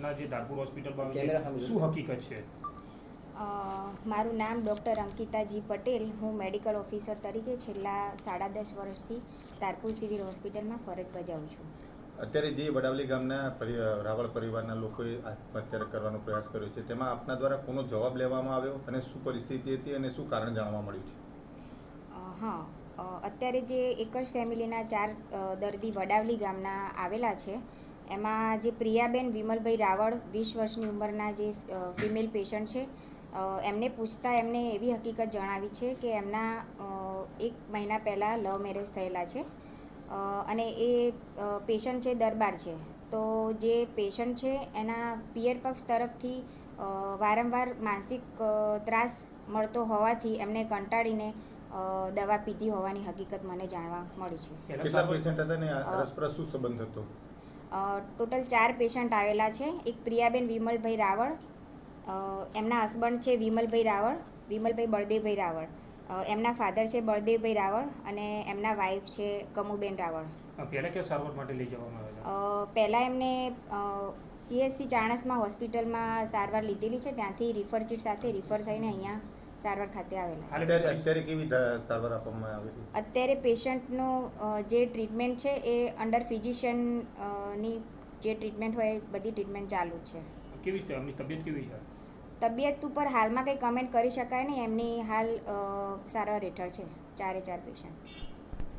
ઘટના જે ધારપુર હોસ્પિટલમાં શું હકીકત છે? મારું નામ ડૉક્ટર અંકિતાજી પટેલ. હું મેડિકલ ઓફિસર તરીકે છેલ્લા 10.5 વર્ષથી ધારપુર સિવિલ હોસ્પિટલમાં ફરજ બજાવું છું. અત્યારે જે વડાવલી ગામના રાવળ પરિવારના લોકોએ આત્મહત્યા કરવાનો પ્રયાસ કર્યો છે, તેમાં આપના દ્વારા કોનો જવાબ લેવામાં આવ્યો અને શું પરિસ્થિતિ હતી અને શું કારણ જાણવા મળ્યું છે? અત્યારે જે એક જ ફેમિલીના 4 દર્દી વડાવલી ગામના આવેલા છે, એમાં જે પ્રિયાબેન વિમલભાઈ રાવળ 20 વર્ષની ઉંમરના જે ફિમેલ પેશન્ટ છે, એમને પૂછતા એમને એવી હકીકત જણાવી છે કે એમના 1 મહિના પહેલાં લવ મેરેજ થયેલા છે અને એ પેશન્ટ છે દરબાર છે. તો જે પેશન્ટ છે એના પિયર પક્ષ તરફથી વારંવાર માનસિક ત્રાસ મળતો હોવાથી એમને કંટાળીને દવા પીધી હોવાની હકીકત મને જાણવા મળી છે. કેટલા પેશન્ટ હતા ને પરસ્પર શું સંબંધ હતો? ટોટલ 4 પેશન્ટ આવેલા છે. એક પ્રિયાબેન વિમલભાઈ રાવળ, એમના હસબન્ડ છે વિમલભાઈ રાવળ, વિમલભાઈ બળદેવભાઈ રાવળ, એમના ફાધર છે બળદેવભાઈ રાવળ અને એમના વાઈફ છે કમુબેન રાવળ. પહેલાં કેવા સારવાર માટે લઈ જવામાં આવ્યા? પહેલાં એમને CSC ચાણસ્મા હોસ્પિટલમાં સારવાર લીધેલી છે. ત્યાંથી રિફર ચીટ સાથે રિફર થઈને અહીંયા સારવાર ખાતે આવેલા છે. અત્યારે કેવી સારવાર આપવામાં આવે છે? અત્યારે પેશન્ટનો જે ટ્રીટમેન્ટ છે એ અંડર ફિઝિશિયનની જે ટ્રીટમેન્ટ હોય એ બધી ટ્રીટમેન્ટ ચાલુ છે. કેવી છે એમની તબિયત? કેવી છે તબિયત ઉપર હાલમાં કંઈ કમેન્ટ કરી શકાય નહીં. એમની હાલ સારવાર હેઠળ છે 4 પેશન્ટ.